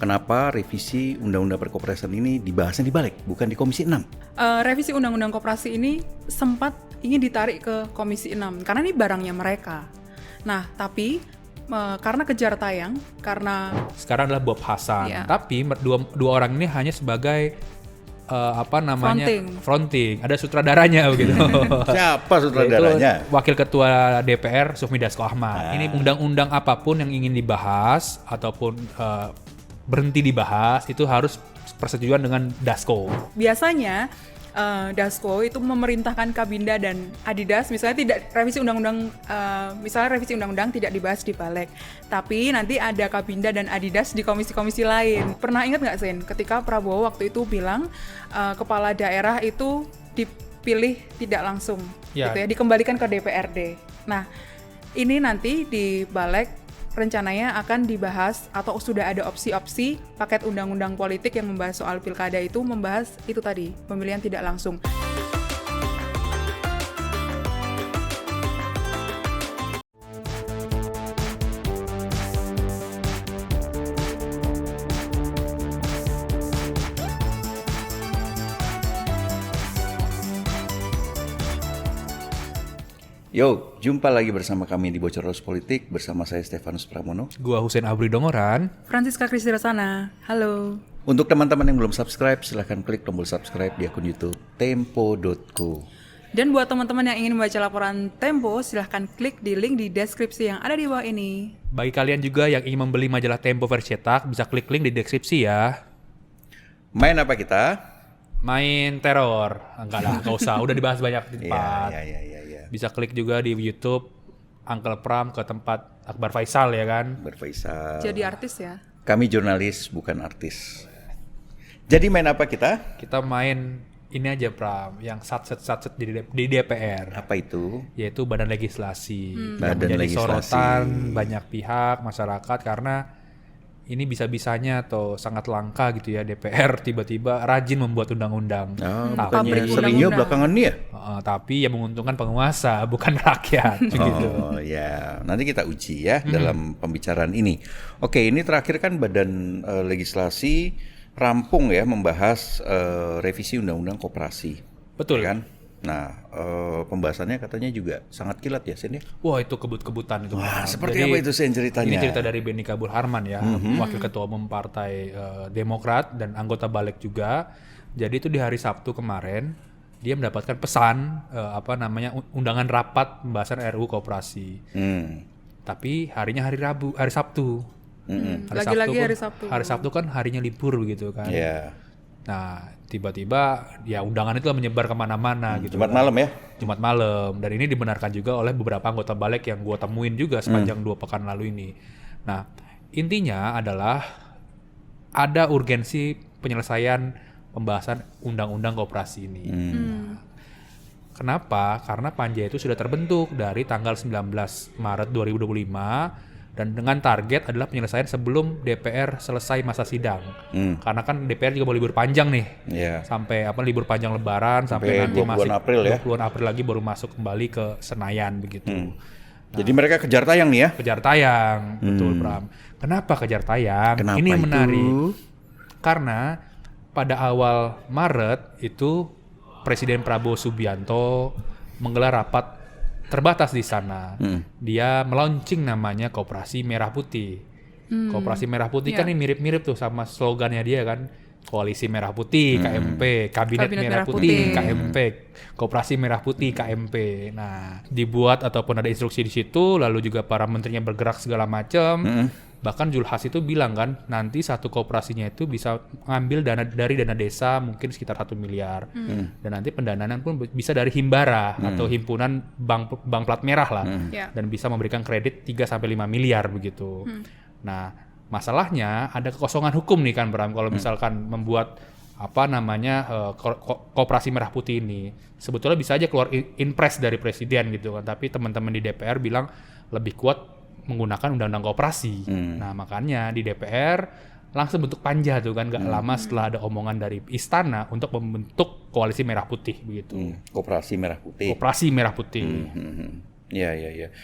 kenapa revisi Undang-Undang Perkoperasian ini dibahasnya di Balik, bukan di Komisi 6? Revisi Undang-Undang Koperasi ini sempat ingin ditarik ke Komisi 6 karena ini barangnya mereka. Nah, tapi karena kejar tayang, karena sekarang adalah Bob Hasan. Iya. Tapi dua orang ini hanya sebagai fronting. Ada sutradaranya begitu. Siapa sutradaranya? Yaitu Wakil Ketua DPR Sufmi Dasko Ahmad. Ini undang-undang apapun yang ingin dibahas ataupun berhenti dibahas itu harus persetujuan dengan Dasko. biasanya Dasko itu memerintahkan Kabinda dan Adidas misalnya tidak revisi undang-undang tidak dibahas di Balik, tapi nanti ada Kabinda dan Adidas di komisi-komisi lain. Pernah ingat nggak Sen ketika Prabowo waktu itu bilang kepala daerah itu dipilih tidak langsung, gitu ya, dikembalikan ke DPRD. Nah, ini nanti di Balik rencananya akan dibahas atau sudah ada opsi-opsi paket undang-undang politik yang membahas soal pilkada itu, membahas itu tadi, pemilihan tidak langsung. Yo, jumpa lagi bersama kami di Bocoros Politik bersama saya Stefanus Pramono. Gua Husein Abri Dongoran. Francisca Kristirasana, halo. Untuk teman-teman yang belum subscribe, silahkan klik tombol subscribe di akun YouTube Tempo.co. Dan buat teman-teman yang ingin membaca laporan Tempo, silahkan klik di link di deskripsi yang ada di bawah ini. Bagi kalian juga yang ingin membeli majalah Tempo versi cetak, bisa klik link di deskripsi ya. Main apa kita? Main teror. Enggak lah, nggak usah. Udah dibahas banyak di tempat. Iya. Bisa klik juga di YouTube Uncle Pram ke tempat Akbar Faisal ya kan. Berfaisal. Jadi artis ya? Kami jurnalis, bukan artis. Jadi main apa kita? Kita main ini aja Pram, yang satset di DPR. Apa itu? Yaitu Badan Legislasi. Badan menjadi Legislasi. sorotan banyak pihak masyarakat karena ini bisa-bisanya atau sangat langka gitu ya DPR tiba-tiba rajin membuat undang-undang. Bukannya seringnya belakangan nih ya? Tapi yang menguntungkan penguasa bukan rakyat gitu. Oh ya, nanti kita uji ya dalam pembicaraan ini. Oke, ini terakhir kan Badan Legislasi rampung ya membahas revisi Undang-Undang Koperasi. Betul Ya kan? Nah, pembahasannya katanya juga sangat kilat ya, Sen ya? Wah, itu kebut-kebutan itu. Wah, seperti apa itu Sen ceritanya? Ini cerita dari Benny Kabul Harman ya, Wakil Ketua Umum Partai Demokrat dan anggota Balik juga. Jadi itu di hari Sabtu kemarin dia mendapatkan pesan undangan rapat pembahasan RUU Koperasi. Tapi harinya hari Sabtu. Lagi-lagi hari Sabtu. Hari Sabtu kan harinya libur gitu kan. Iya. Nah, tiba-tiba ya undangan itu menyebar kemana-mana gitu. Jumat malam ya? Jumat malam. Dan ini dibenarkan juga oleh beberapa anggota Balik yang gue temuin juga sepanjang 2 pekan lalu ini. Nah, intinya adalah ada urgensi penyelesaian pembahasan undang-undang koperasi ini. Kenapa? Karena Panja itu sudah terbentuk dari tanggal 19 Maret 2025 dan dengan target adalah penyelesaian sebelum DPR selesai masa sidang. Karena kan DPR juga mau libur panjang nih. Iya. Sampai libur panjang Lebaran sampai nanti 20-an masih April ya. 20-an April lagi baru masuk kembali ke Senayan begitu. Jadi mereka kejar tayang nih ya? Kejar tayang, betul Bram. Kenapa kejar tayang? Kenapa Ini yang itu? menarik. Karena pada awal Maret itu Presiden Prabowo Subianto menggelar rapat terbatas di sana. Dia melaunching namanya Koperasi Merah Putih. Koperasi Merah Putih kan ini mirip-mirip tuh sama slogannya dia kan. Koalisi Merah Putih, KMP, Kabinet Merah Putih, KMP, Koperasi Merah Putih, KMP. Nah, dibuat ataupun ada instruksi di situ, lalu juga para menterinya bergerak segala macam. Bahkan Zulhas itu bilang kan, nanti satu koperasinya itu bisa ngambil dana dari dana desa mungkin sekitar 1 miliar. Dan nanti pendanaan pun bisa dari Himbara atau himpunan bank plat merah lah. Dan bisa memberikan kredit 3-5 miliar begitu. Nah, masalahnya ada kekosongan hukum nih kan Bram kalau misalkan membuat Koperasi Merah Putih ini. Sebetulnya bisa aja keluar inpres dari presiden gitu kan, tapi teman-teman di DPR bilang lebih kuat menggunakan undang-undang koperasi. Nah, makanya di DPR langsung bentuk panja tuh kan, gak lama setelah ada omongan dari istana untuk membentuk Koalisi Merah Putih begitu. Koperasi Merah Putih. Koperasi Merah Putih. Ya.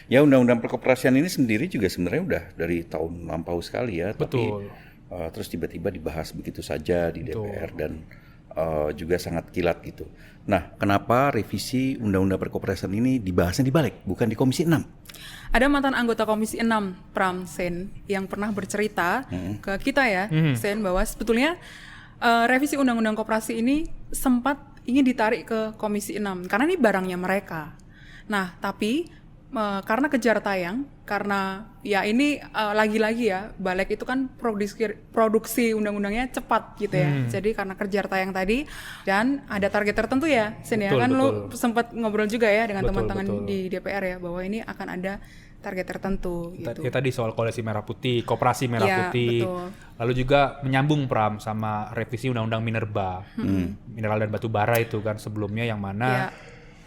Ya, undang-undang perkoperasian ini sendiri juga sebenarnya udah dari tahun lampau sekali ya. Betul. Tapi terus tiba-tiba dibahas begitu saja di DPR dan juga sangat kilat gitu. Nah, kenapa revisi Undang-Undang Perkoperasian ini dibahasnya di Balik, bukan di Komisi 6? Ada mantan anggota Komisi 6, Pram Sen, yang pernah bercerita ke kita ya, Sen, bahwa sebetulnya revisi Undang-Undang Koperasi ini sempat ingin ditarik ke Komisi 6, karena ini barangnya mereka. Nah, tapi karena kejar tayang, karena ya ini lagi-lagi ya, Balik itu kan produksi undang-undangnya cepat gitu ya. Jadi karena kejar tayang tadi dan ada target tertentu ya, Sen ya, kan lu sempat ngobrol juga ya dengan teman-teman di DPR ya, bahwa ini akan ada target tertentu gitu. Ya, tadi soal koalisi merah putih, koperasi merah putih, betul. lalu juga menyambung Pram sama revisi Undang-Undang Minerba, mineral dan batu bara itu kan sebelumnya yang mana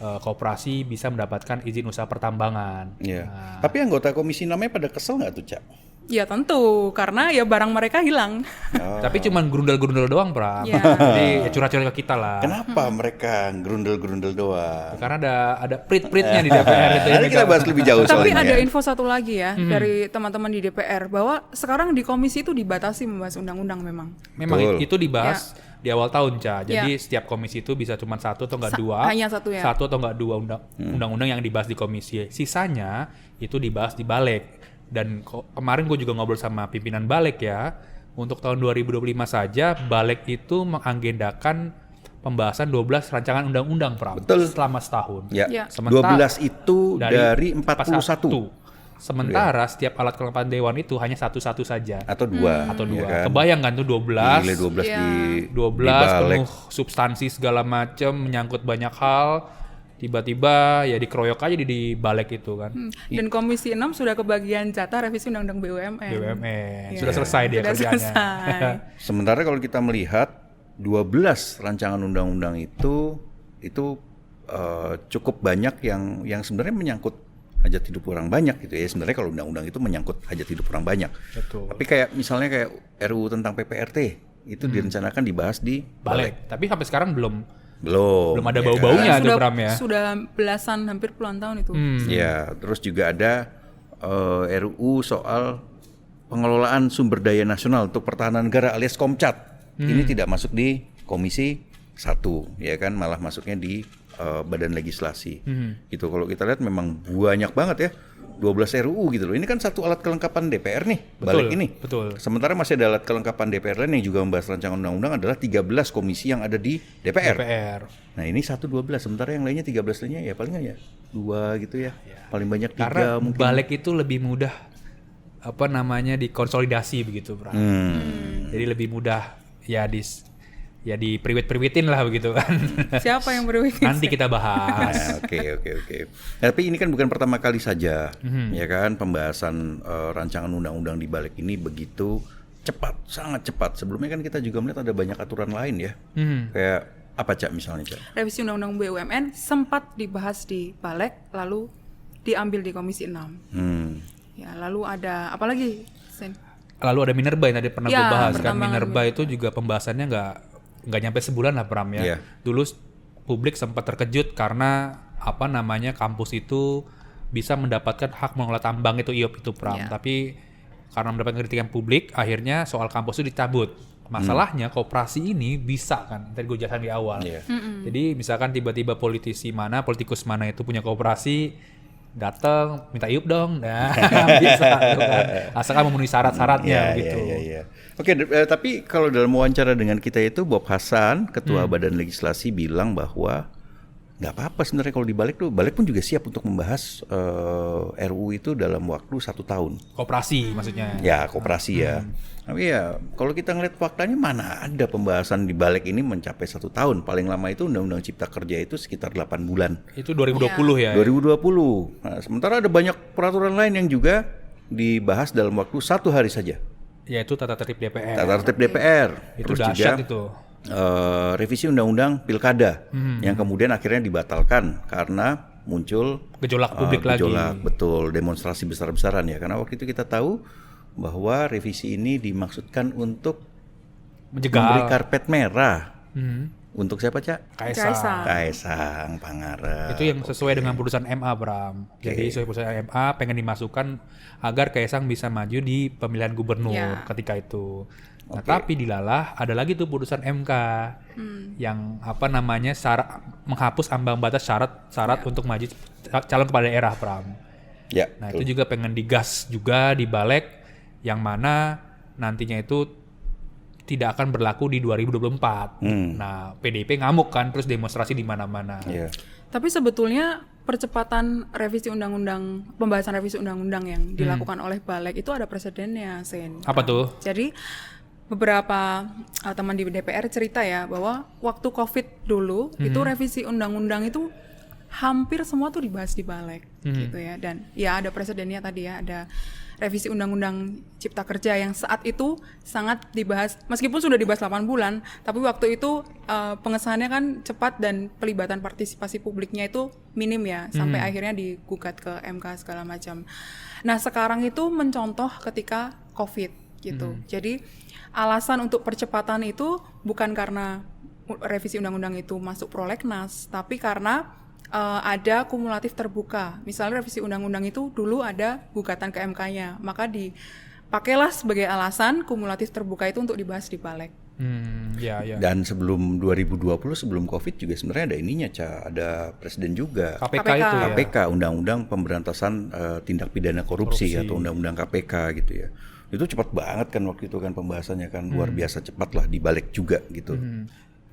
koperasi bisa mendapatkan izin usaha pertambangan. Iya. Tapi anggota Komisi 6-nya pada kesel nggak tuh, Cak? Ya tentu, karena ya barang mereka hilang. Tapi cuman gerundel-gerundel doang, Pram. Ya. Jadi ya curhat-curhat ke kita lah. Kenapa mereka gerundel-gerundel doang? Karena ada prit-pritnya di DPR itu. Nanti kita bahas lebih jauh Tapi soalnya. ada info satu lagi ya dari teman-teman di DPR, bahwa sekarang di komisi itu dibatasi membahas undang-undang memang. Memang Betul. itu dibahas di awal tahun, Ca. Jadi setiap komisi itu bisa cuma satu atau enggak dua. Hanya satu ya. Satu atau enggak dua undang-undang yang dibahas di komisi. Sisanya itu dibahas di Balik. Dan kemarin gue juga ngobrol sama pimpinan Balik ya. Untuk tahun 2025 saja Balik itu mengagendakan pembahasan 12 rancangan undang-undang, Pram. Betul. Selama setahun. Ya. Ya. 12 itu dari 41. Sementara setiap alat kelengkapan dewan itu hanya satu-satu saja. Atau dua. Atau dua. Ya kan? Kebayang kan tuh 12. Gile 12 Iya. di 12 Balik. penuh substansi segala macam, menyangkut banyak hal, tiba-tiba ya dikeroyok aja di Balik itu kan. Dan Komisi 6 sudah kebagian jatah revisi Undang-Undang BUMN. BUMN. Ya. Sudah selesai dia Sudah kerjanya. selesai. Sementara kalau kita melihat 12 rancangan undang-undang itu cukup banyak yang sebenarnya menyangkut hajat hidup orang banyak gitu ya. Sebenarnya kalau undang-undang itu menyangkut hajat hidup orang banyak. Betul. Tapi misalnya kayak RUU tentang PPRT itu direncanakan dibahas di Balik. Tapi sampai sekarang belum ada ya bau-baunya kan? tuh, Bram ya. Sudah belasan, hampir puluhan tahun itu. Ya, terus juga ada RUU soal pengelolaan sumber daya nasional untuk pertahanan negara alias Komcat. Ini tidak masuk di Komisi 1, ya kan, malah masuknya di Badan Legislasi. Gitu. Kalau kita lihat memang banyak banget ya. 12 RUU gitu loh. Ini kan satu alat kelengkapan DPR nih, Balik ini. Betul. Sementara masih ada alat kelengkapan DPR lain yang juga membahas rancangan undang-undang adalah 13 komisi yang ada di DPR. Nah, ini 1 12, sementara yang lainnya 13 lainnya ya paling ya 2 gitu ya. Paling banyak 3 Karena mungkin. Balik itu lebih mudah dikonsolidasi begitu, Bram. Jadi lebih mudah ya diperiwit-periwitin lah begitu kan. Siapa yang berwikir? Nanti kita bahas. Oke. Tapi ini kan bukan pertama kali saja, ya kan, pembahasan rancangan undang-undang di Balik ini begitu cepat, sangat cepat. Sebelumnya kan kita juga melihat ada banyak aturan lain ya, kayak apa, Cak, misalnya, Cak? Revisi Undang-Undang BUMN sempat dibahas di Balik, lalu diambil di Komisi 6. Ya, lalu ada apa lagi, Sen? Lalu ada Minerba yang tadi pernah Ya, gue bahas kan. pertambangan Minerba itu juga pembahasannya nggak nyampe sebulan lah, Pram ya. Iya. Dulu publik sempat terkejut karena kampus itu bisa mendapatkan hak mengelola tambang itu IOP itu, Pram. Iya. Tapi karena mendapatkan kritikan publik, akhirnya soal kampus itu dicabut. Masalahnya koperasi ini bisa kan, tadi gue jelasin di awal. Iya. Jadi misalkan tiba-tiba politikus mana itu punya koperasi, datang minta IUP dong, nah bisa kan. Asalkan memenuhi syarat-syaratnya gitu. Iya. Oke, tapi kalau dalam wawancara dengan kita itu Bob Hasan, Ketua Badan Legislasi, bilang bahwa nggak apa-apa sebenarnya kalau dibalik tuh, Balik pun juga siap untuk membahas RUU itu dalam waktu 1 tahun. Koperasi maksudnya. Ya, koperasi ya. Tapi ya, kalau kita ngeliat faktanya mana ada pembahasan di Balik ini mencapai 1 tahun. Paling lama itu Undang-Undang Cipta Kerja itu sekitar 8 bulan. Itu 2020 ya. 2020. Nah, sementara ada banyak peraturan lain yang juga dibahas dalam waktu 1 hari saja. Yaitu tata tertib DPR. Tata tertib DPR. Itu Terus dahsyat juga itu. revisi Undang-Undang Pilkada yang kemudian akhirnya dibatalkan karena muncul Gejolak publik lagi. Betul, demonstrasi besar-besaran ya. Karena waktu itu kita tahu bahwa revisi ini dimaksudkan untuk memberi Menjegal. karpet merah Untuk siapa, Cak? Kaisang. Kaisang Pangarep. Itu yang sesuai dengan putusan MA, Bram. Jadi sesuai putusan MA pengen dimasukkan agar Kaisang bisa maju di pemilihan gubernur ketika itu. Nah, tapi dilalah ada lagi tuh putusan MK yang apa namanya menghapus ambang batas syarat untuk maju calon kepala daerah, Bram. Ya. Nah, itu juga pengen digas juga di balik yang mana nantinya itu tidak akan berlaku di 2024. Nah, PDIP ngamuk kan, terus demonstrasi di mana-mana. Iya. Tapi sebetulnya percepatan revisi undang-undang, pembahasan revisi undang-undang yang dilakukan oleh Balik itu ada presidennya, Sen. Apa tuh? Jadi beberapa teman di DPR cerita ya bahwa waktu COVID dulu itu revisi undang-undang itu hampir semua tuh dibahas di Balik gitu ya. Dan ya ada presidennya tadi ya, ada revisi undang-undang Cipta Kerja yang saat itu sangat dibahas, meskipun sudah dibahas 8 bulan, tapi waktu itu pengesahannya kan cepat dan pelibatan partisipasi publiknya itu minim ya, sampai akhirnya digugat ke MK segala macam. Nah sekarang itu mencontoh ketika COVID gitu. Jadi alasan untuk percepatan itu bukan karena revisi undang-undang itu masuk prolegnas, tapi karena ada kumulatif terbuka. Misalnya revisi undang-undang itu dulu ada gugatan ke MK-nya, maka dipakailah sebagai alasan kumulatif terbuka itu untuk dibahas di Balik. Ya. Dan sebelum 2020, sebelum COVID juga sebenarnya ada ininya, ada presiden juga. KPK itu ya. KPK, Undang-Undang Pemberantasan Tindak Pidana Korupsi atau Undang-Undang KPK gitu ya. Itu cepat banget kan waktu itu kan pembahasannya kan luar biasa cepat lah, di Balik juga gitu.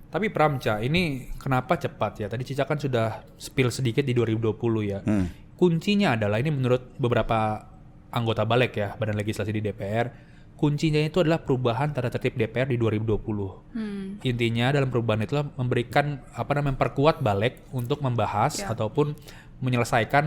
Tapi Pramca, ini kenapa cepat ya? Tadi Cica kan sudah spill sedikit di 2020 ya. Kuncinya adalah, ini menurut beberapa anggota Balik ya, Badan Legislasi di DPR, kuncinya itu adalah perubahan tata tertib DPR di 2020. Intinya dalam perubahan itu memberikan memperkuat Balik untuk membahas ataupun menyelesaikan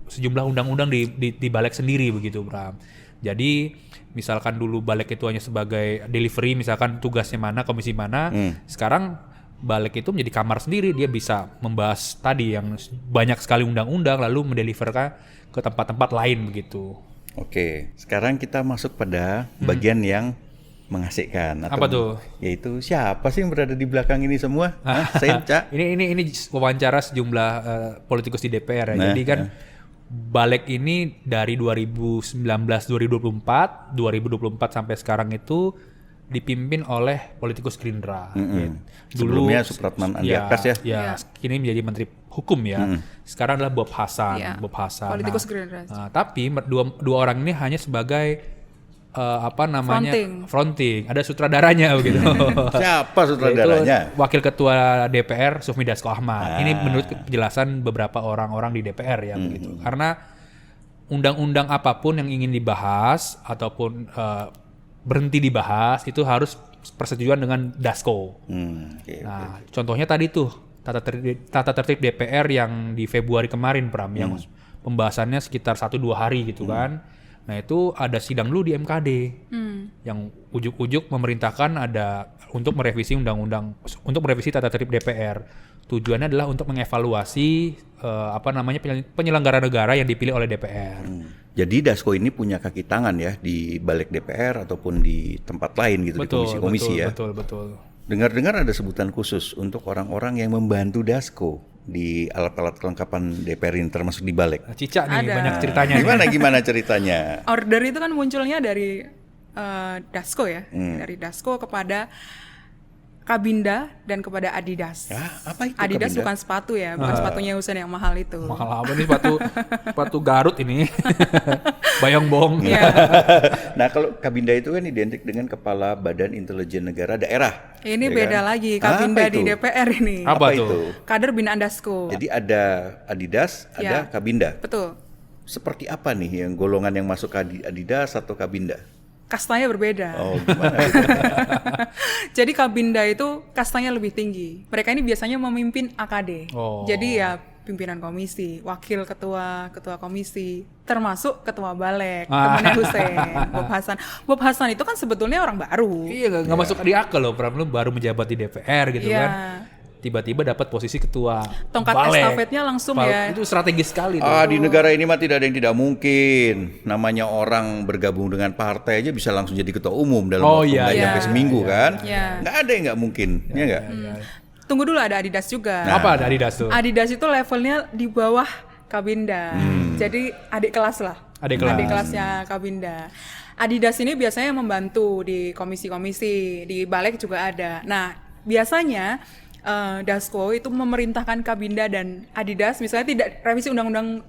sejumlah undang-undang di Balik sendiri begitu, Bram. Jadi misalkan dulu Balik itu hanya sebagai delivery, misalkan tugasnya mana, komisi mana, sekarang Balik itu menjadi kamar sendiri, dia bisa membahas tadi yang banyak sekali undang-undang lalu mendeliverkan ke tempat-tempat lain begitu. Oke, sekarang kita masuk pada bagian yang mengasihkan. Apa tuh? Yaitu siapa sih yang berada di belakang ini semua? Sen, Cak? Ini wawancara sejumlah politikus di DPR ya. Jadi kan Balik ini dari 2019, 2024 sampai sekarang itu dipimpin oleh politikus Gerindra. Sebelumnya Supratman Andi Akas ya. Kini menjadi Menteri Hukum ya. Sekarang adalah Bob Hasan. Politikus Gerindra. Tapi dua orang ini hanya sebagai fronting. Ada sutradaranya begitu. Siapa sutradaranya? Yaitu Wakil Ketua DPR Sufmi Dasko Ahmad. Ini menurut penjelasan beberapa orang-orang di DPR ya begitu. Karena undang-undang apapun yang ingin dibahas ataupun berhenti dibahas itu harus persetujuan dengan Dasko. Contohnya tadi tuh tata tertib DPR yang di Februari kemarin, Pram, yang pembahasannya sekitar 1-2 hari gitu kan. Nah itu ada sidang dulu di MKD yang ujuk-ujuk memerintahkan ada untuk merevisi tata tertib DPR. Tujuannya adalah untuk mengevaluasi penyelenggara negara yang dipilih oleh DPR. Jadi Dasko ini punya kaki tangan ya di Balik DPR ataupun di tempat lain gitu, di komisi-komisi ya. Betul. Dengar-dengar ada sebutan khusus untuk orang-orang yang membantu Dasko di alat-alat kelengkapan DPR ini termasuk di Balik. Cica nih banyak ceritanya. Gimana ceritanya? Order itu kan munculnya dari Dasko ya, dari Dasko kepada Kabinda dan kepada Adidas. Apa itu Adidas Kabinda? bukan sepatu ya, bukan sepatunya Husein yang mahal itu. Mahal apa nih sepatu Garut ini? Bayongbong. Nah kalau Kabinda itu kan identik dengan Kepala Badan Intelijen Negara Daerah. Ini beda lagi, Kabinda di DPR ini. Apa itu? Kader binaan Dasko. Jadi ada Adidas, ada Kabinda. Betul. Seperti apa nih yang golongan yang masuk ke Adidas atau Kabinda? Kastanya berbeda. Oh, gimana? Jadi Kabinda itu kastanya lebih tinggi. Mereka ini biasanya memimpin AKD. Jadi ya pimpinan komisi, wakil ketua komisi, termasuk ketua Balik, temannya Husein, Bob Hasan. Bob Hasan itu kan sebetulnya orang baru. Iya, nggak masuk di akal loh, lu baru menjabat di DPR gitu kan. tiba-tiba dapat posisi ketua Tongkat balik. estafetnya langsung ya. Itu strategis sekali. Di negara ini mah tidak ada yang tidak mungkin. Namanya orang bergabung dengan partai aja bisa langsung jadi ketua umum dalam waktu nggak nyampe seminggu kan. Nggak ada yang nggak mungkin, ya nggak? Tunggu dulu, ada Adidas juga. Apa ada Adidas tuh? Adidas itu levelnya di bawah Kabinda. Jadi adik kelas lah. Adik kelas. Adik kelasnya Kabinda. Adidas ini biasanya membantu di komisi-komisi, di balik juga ada. Nah, biasanya Dasko itu memerintahkan Kabinda dan Adidas misalnya tidak revisi undang-undang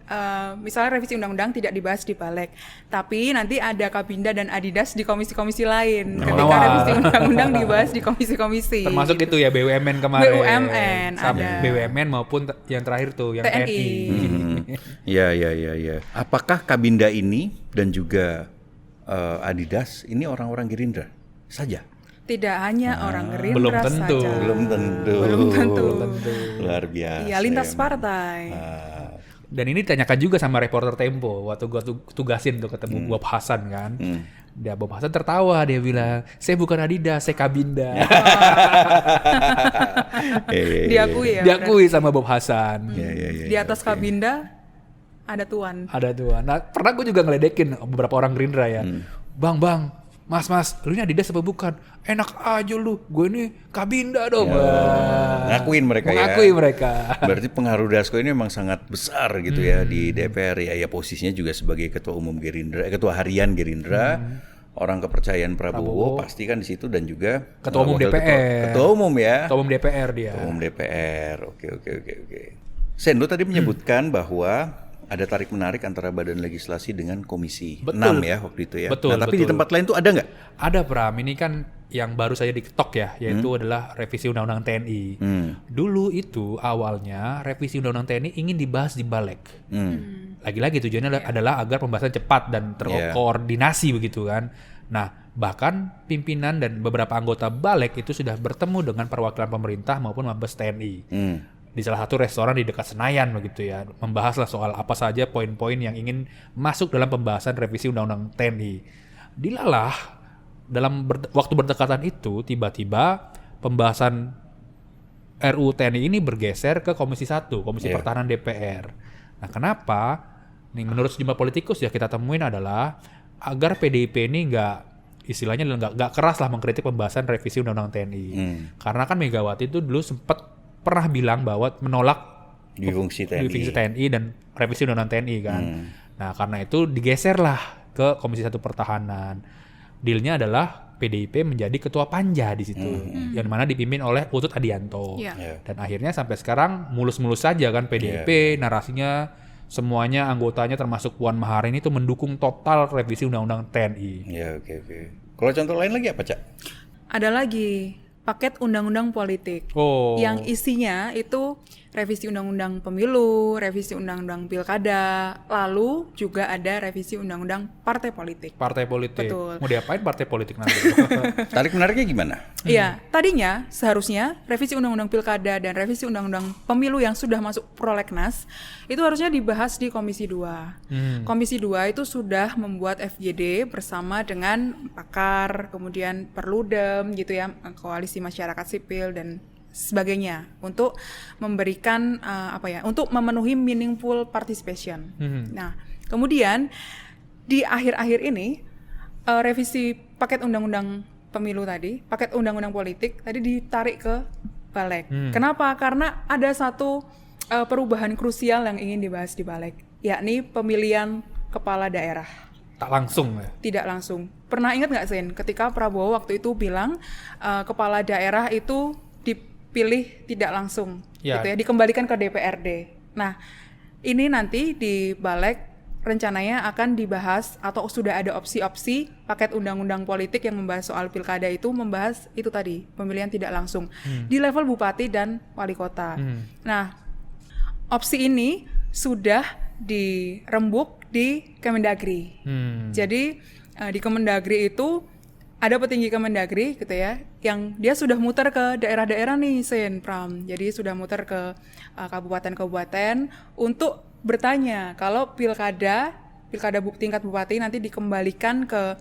misalnya revisi undang-undang tidak dibahas di balik, tapi nanti ada Kabinda dan Adidas di komisi-komisi lain ketika revisi undang-undang dibahas di komisi-komisi. Termasuk itu ya BUMN kemarin. BUMN Sampai ada. BUMN maupun yang terakhir tuh yang TNI. Ya. Apakah Kabinda ini dan juga Adidas ini orang-orang Gerindra saja? Tidak hanya orang Gerindra belum tentu. saja. Belum tentu. Luar biasa. Iya, lintas partai. Dan ini ditanyakan juga sama reporter Tempo waktu gua tugasin tuh ketemu Bob Hasan kan. Dia Bob Hasan tertawa, dia bilang, "Saya bukan Adidas, saya Kabinda." Diakui ya. Diakui sama Bob Hasan. Di atas Kabinda ada tuan. Ada tuh. Nah, pernah gue juga ngeledekin beberapa orang Gerindra ya. Bang, Mas, lu ini Adidas apa bukan? Enak aja lu, gue ini Kabinda dong. Ngakuin mereka Mengakui mereka. Berarti pengaruh Dasko ini memang sangat besar gitu ya di DPR ya. Posisinya juga sebagai ketua umum Gerindra, ketua harian Gerindra, orang kepercayaan Prabowo pasti kan di situ dan juga Ketua umum DPR. Ketua umum ya. Ketua umum DPR dia. Ketua umum DPR. Oke. Sen, lu tadi menyebutkan bahwa ada tarik menarik antara Badan Legislasi dengan Komisi 6 ya waktu itu ya. Betul. Tapi di tempat lain tuh ada nggak? Ada Pram, ini kan yang baru saja diketok ya, yaitu adalah revisi Undang-Undang TNI. Dulu itu awalnya revisi Undang-Undang TNI ingin dibahas di Balik. Lagi-lagi tujuannya adalah agar pembahasan cepat dan terkoordinasi begitu kan. Nah, bahkan pimpinan dan beberapa anggota Balik itu sudah bertemu dengan perwakilan pemerintah maupun Mabes TNI. Di salah satu restoran di dekat Senayan begitu ya, membahaslah soal apa saja poin-poin yang ingin masuk dalam pembahasan revisi Undang-Undang TNI. Dilalah dalam waktu berdekatan itu tiba-tiba pembahasan RUU TNI ini bergeser ke Komisi 1, Komisi Pertahanan DPR. Nah, kenapa? Nih, menurut sejumlah politikus ya kita temuin adalah agar PDIP ini istilahnya nggak keras lah mengkritik pembahasan revisi Undang-Undang TNI. Karena kan Megawati itu dulu sempat pernah bilang bahwa menolak Divisi TNI dan revisi Undang-Undang TNI kan. Nah, karena itu digeserlah ke Komisi 1 Pertahanan. Dealnya adalah PDIP menjadi ketua panja di situ, yang mana dipimpin oleh Utut Adianto. Dan akhirnya sampai sekarang mulus-mulus saja kan PDIP, narasinya semuanya anggotanya termasuk Puan Maharani itu mendukung total revisi Undang-Undang TNI. Oke. Kalau contoh lain lagi apa, Cak? Ada lagi paket undang-undang politik yang isinya itu revisi undang-undang pemilu, revisi undang-undang pilkada, lalu juga ada revisi undang-undang partai politik. Partai politik. Betul. Mau diapain partai politik nanti? Tarik menariknya gimana? Iya, tadinya seharusnya revisi undang-undang pilkada dan revisi undang-undang pemilu yang sudah masuk prolegnas itu harusnya dibahas di Komisi 2. Komisi 2 itu sudah membuat FGD bersama dengan pakar, kemudian Perludem gitu ya, koalisi masyarakat sipil dan sebagainya untuk memberikan untuk memenuhi meaningful participation. Nah, kemudian di akhir-akhir ini revisi paket undang-undang pemilu tadi, paket undang-undang politik tadi ditarik ke Balik. Kenapa? Karena ada satu perubahan krusial yang ingin dibahas di Balik, yakni pemilihan kepala daerah. Tak langsung ya? Tidak langsung. Pernah ingat nggak Sen, ketika Prabowo waktu itu bilang kepala daerah itu dipilih tidak langsung, gitu ya, dikembalikan ke DPRD. Nah, ini nanti di Balik rencananya akan dibahas atau sudah ada opsi-opsi paket undang-undang politik yang membahas soal pilkada itu membahas itu tadi, pemilihan tidak langsung di level bupati dan wali kota. Nah, opsi ini sudah dirembuk di Kemendagri. Jadi di Kemendagri itu ada petinggi Kemendagri gitu ya, yang dia sudah muter ke daerah-daerah nih Sen Pram. Jadi sudah muter ke kabupaten-kabupaten untuk bertanya kalau pilkada pilkada tingkat bupati nanti dikembalikan ke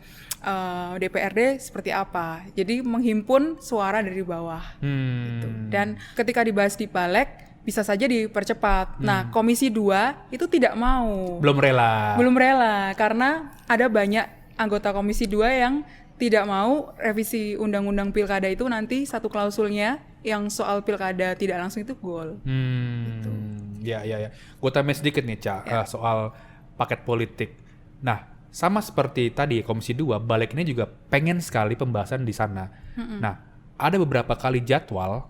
DPRD seperti apa. Jadi menghimpun suara dari bawah. Gitu. Dan ketika dibahas di Balik bisa saja dipercepat. Nah, Komisi 2 itu tidak mau. Belum rela karena ada banyak anggota Komisi 2 yang tidak mau revisi undang-undang pilkada itu nanti satu klausulnya yang soal pilkada tidak langsung itu gol. Gitu. Ya. Gue tambahin sedikit nih, Ca, soal paket politik. Nah, sama seperti tadi Komisi 2, Balik ini juga pengen sekali pembahasan di sana. Nah, ada beberapa kali jadwal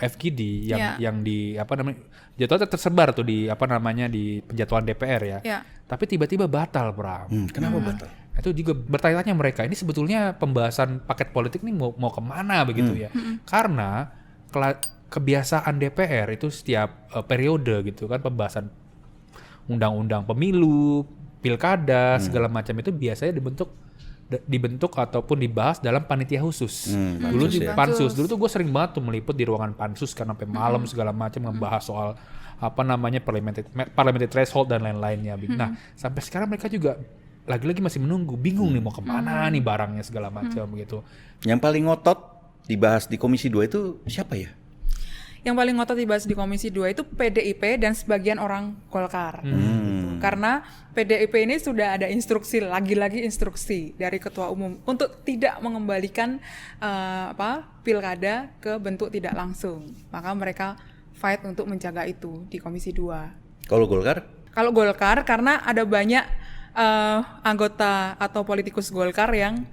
FGD yang di jadwal tersebar tuh di di penjadwalan DPR ya. Tapi tiba-tiba batal, Bram. Kenapa batal? Itu juga bertanya-tanya mereka, ini sebetulnya pembahasan paket politik ini mau kemana begitu ya? Karena kebiasaan DPR itu setiap periode gitu kan, pembahasan undang-undang pemilu, pilkada, segala macam itu biasanya dibentuk ataupun dibahas dalam panitia khusus. Dulu di pansus. Dulu tuh gue sering banget tuh meliput di ruangan pansus karena sampai malam segala macam membahas soal parliamentary threshold dan lain-lainnya. Nah, sampai sekarang mereka juga lagi-lagi masih menunggu, bingung nih mau kemana nih barangnya segala macam gitu. Yang paling ngotot dibahas di Komisi 2 itu siapa ya? Yang paling ngotot dibahas di Komisi 2 itu PDIP dan sebagian orang Golkar. Gitu. Karena PDIP ini sudah ada instruksi, lagi-lagi instruksi dari Ketua Umum untuk tidak mengembalikan pilkada ke bentuk tidak langsung. Maka mereka fight untuk menjaga itu di Komisi 2. Kalau Golkar? Kalau Golkar karena ada banyak anggota atau politikus Golkar yang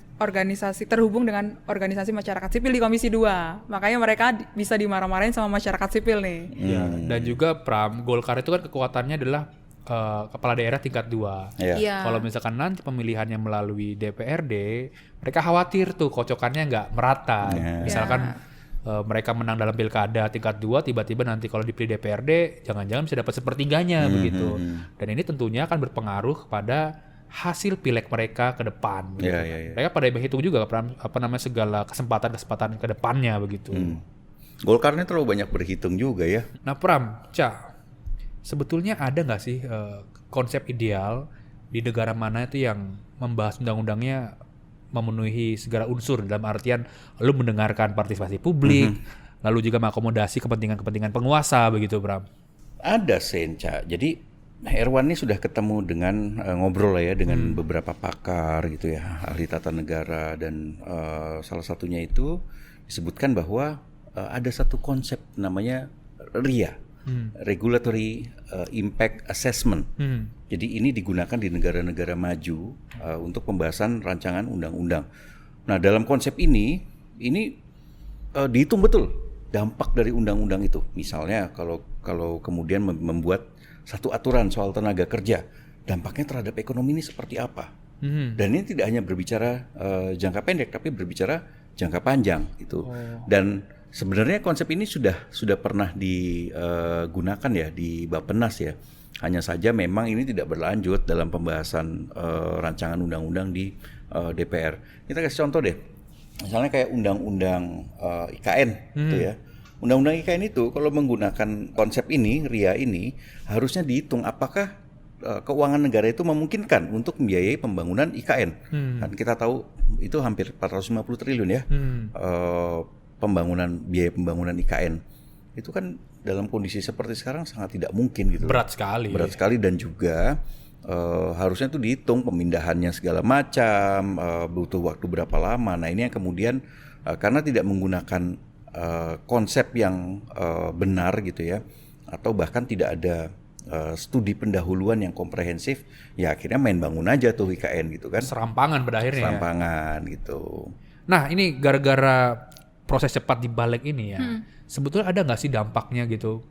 terhubung dengan organisasi masyarakat sipil di Komisi 2. Makanya mereka bisa dimarah-marahin sama masyarakat sipil nih. Ya, dan juga Golkar itu kan kekuatannya adalah kepala daerah tingkat 2. Kalau misalkan nanti pemilihannya melalui DPRD, mereka khawatir tuh kocokannya nggak merata. Misalkan mereka menang dalam pilkada tingkat 2, tiba-tiba nanti kalau dipilih DPRD, jangan-jangan bisa dapat sepertiganya begitu. Dan ini tentunya akan berpengaruh kepada hasil pileg mereka ke depan. Mereka pada berhitung juga segala kesempatan ke depannya begitu. Golkarnya terlalu banyak berhitung juga ya. Nah, Ca, sebetulnya ada nggak sih konsep ideal di negara mana itu yang membahas undang-undangnya memenuhi segala unsur, dalam artian lu mendengarkan partisipasi publik, lalu juga mengakomodasi kepentingan-kepentingan penguasa begitu, Bram? Ada, Senca. Jadi Erwan ini sudah ketemu dengan ngobrol lah ya dengan beberapa pakar gitu ya, ahli tata negara, dan salah satunya itu disebutkan bahwa ada satu konsep namanya RIA, Regulatory Impact Assessment. Jadi ini digunakan di negara-negara maju untuk pembahasan rancangan undang-undang. Nah, dalam konsep ini dihitung betul dampak dari undang-undang itu. Misalnya kalau kemudian membuat satu aturan soal tenaga kerja, dampaknya terhadap ekonomi ini seperti apa? Dan ini tidak hanya berbicara jangka pendek, tapi berbicara jangka panjang gitu. Dan sebenarnya konsep ini sudah pernah digunakan ya di Bappenas ya. Hanya saja memang ini tidak berlanjut dalam pembahasan rancangan undang-undang di DPR. Kita kasih contoh deh, misalnya kayak undang-undang IKN gitu ya. Undang-undang IKN itu kalau menggunakan konsep ini, RIA ini, harusnya dihitung apakah keuangan negara itu memungkinkan untuk membiayai pembangunan IKN. Dan kita tahu itu hampir 450 triliun ya, biaya pembangunan IKN. Itu kan dalam kondisi seperti sekarang sangat tidak mungkin gitu. Berat sekali dan juga harusnya itu dihitung pemindahannya segala macam, butuh waktu berapa lama. Nah, ini yang kemudian karena tidak menggunakan konsep yang benar gitu ya, atau bahkan tidak ada studi pendahuluan yang komprehensif, ya akhirnya main bangun aja tuh IKN gitu kan. Serampangan pada akhirnya. Serampangan gitu. Nah, ini gara-gara proses cepat di Balik ini ya, sebetulnya ada nggak sih dampaknya gitu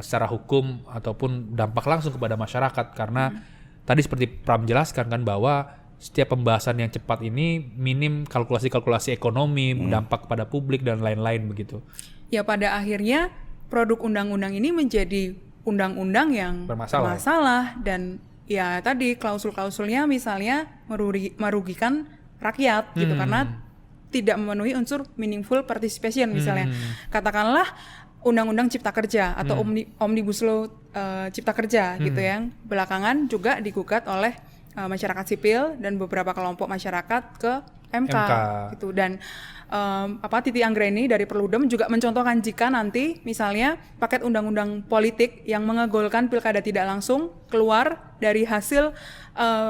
secara hukum ataupun dampak langsung kepada masyarakat? Karena tadi seperti Pram jelaskan kan bahwa setiap pembahasan yang cepat ini minim kalkulasi-kalkulasi ekonomi, dampak pada publik dan lain-lain begitu. Ya, pada akhirnya produk undang-undang ini menjadi undang-undang yang bermasalah dan ya tadi klausul-klausulnya misalnya merugikan rakyat gitu karena tidak memenuhi unsur meaningful participation misalnya. Katakanlah Undang-Undang Cipta Kerja atau Omnibus Law Cipta Kerja gitu yang belakangan juga digugat oleh masyarakat sipil dan beberapa kelompok masyarakat ke MK. Gitu. Dan Titi Anggreni dari Perludem juga mencontohkan jika nanti misalnya paket undang-undang politik yang mengegolkan pilkada tidak langsung keluar dari hasil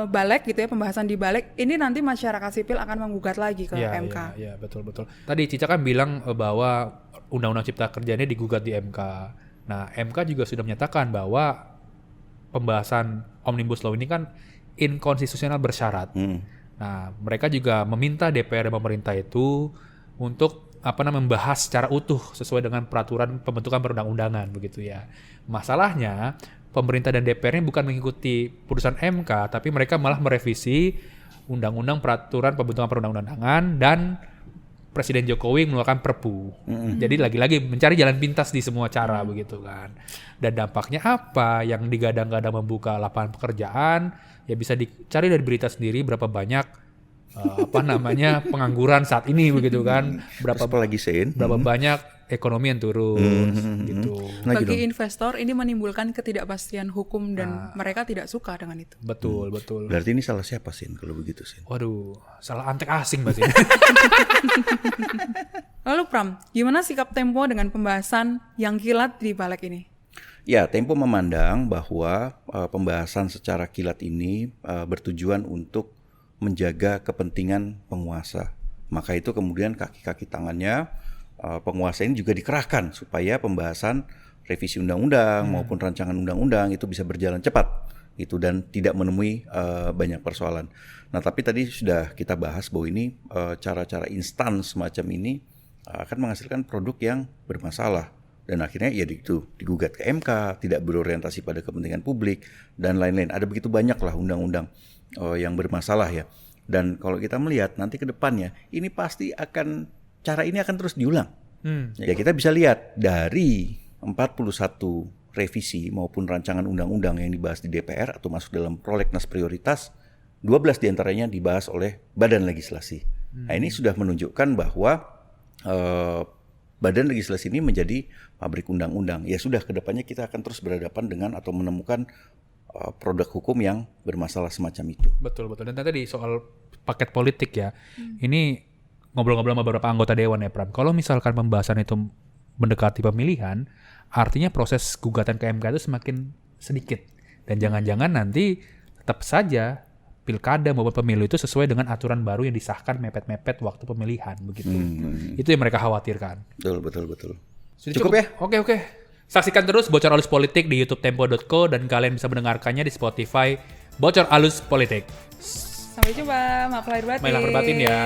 Balek gitu ya, pembahasan di Balek, ini nanti masyarakat sipil akan menggugat lagi ke MK. Iya, betul. Tadi Cica kan bilang bahwa Undang-Undang Cipta Kerja ini digugat di MK. Nah, MK juga sudah menyatakan bahwa pembahasan Omnibus Law ini kan inkonstitusional bersyarat. Nah, mereka juga meminta DPR dan pemerintah itu untuk membahas secara utuh sesuai dengan peraturan pembentukan perundang-undangan begitu ya. Masalahnya pemerintah dan DPR ini bukan mengikuti putusan MK, tapi mereka malah merevisi undang-undang peraturan pembentukan perundang-undangan dan Presiden Jokowi mengeluarkan Perpu. Jadi lagi-lagi mencari jalan pintas di semua cara begitu kan. Dan dampaknya apa? Yang digadang-gadang membuka lapangan pekerjaan, ya bisa dicari dari berita sendiri berapa banyak pengangguran saat ini begitu kan. Berapa banyak ekonomi yang turun gitu. Bagi investor ini menimbulkan ketidakpastian hukum dan mereka tidak suka dengan itu. Betul. Berarti ini salah siapa Sin kalau begitu Sin? Waduh, salah antek asing Mbak Sin. Lalu Pram, gimana sikap Tempo dengan pembahasan yang kilat di Balek ini? Ya, Tempo memandang bahwa pembahasan secara kilat ini bertujuan untuk menjaga kepentingan penguasa. Maka itu kemudian kaki-kaki tangannya penguasa ini juga dikerahkan supaya pembahasan revisi undang-undang maupun rancangan undang-undang itu bisa berjalan cepat gitu dan tidak menemui banyak persoalan. Nah, tapi tadi sudah kita bahas bahwa ini cara-cara instan semacam ini akan menghasilkan produk yang bermasalah dan akhirnya ya itu digugat ke MK, tidak berorientasi pada kepentingan publik dan lain-lain. Ada begitu banyak lah undang-undang yang bermasalah ya. Dan kalau kita melihat nanti ke depannya ini pasti cara ini akan terus diulang. Ya kita bisa lihat dari 41 revisi maupun rancangan undang-undang yang dibahas di DPR atau masuk dalam prolegnas prioritas, 12 diantaranya dibahas oleh Badan Legislasi. Nah ini sudah menunjukkan bahwa Badan Legislasi ini menjadi pabrik undang-undang. Ya sudah, ke depannya kita akan terus berhadapan dengan atau menemukan produk hukum yang bermasalah semacam itu. Betul. Dan tadi soal paket politik ya, ini ngobrol-ngobrol sama beberapa anggota dewan ya Pram. Kalau misalkan pembahasan itu mendekati pemilihan, artinya proses gugatan ke MK itu semakin sedikit. Dan jangan-jangan nanti tetap saja pilkada maupun pemilu itu sesuai dengan aturan baru yang disahkan mepet-mepet waktu pemilihan begitu. Itu yang mereka khawatirkan. Betul. Cukup ya? Oke. Saksikan terus Bocor Alus Politik di YouTube Tempo.co dan kalian bisa mendengarkannya di Spotify Bocor Alus Politik. Sampai jumpa, maaf lahir batin. Maaf lahir batin ya.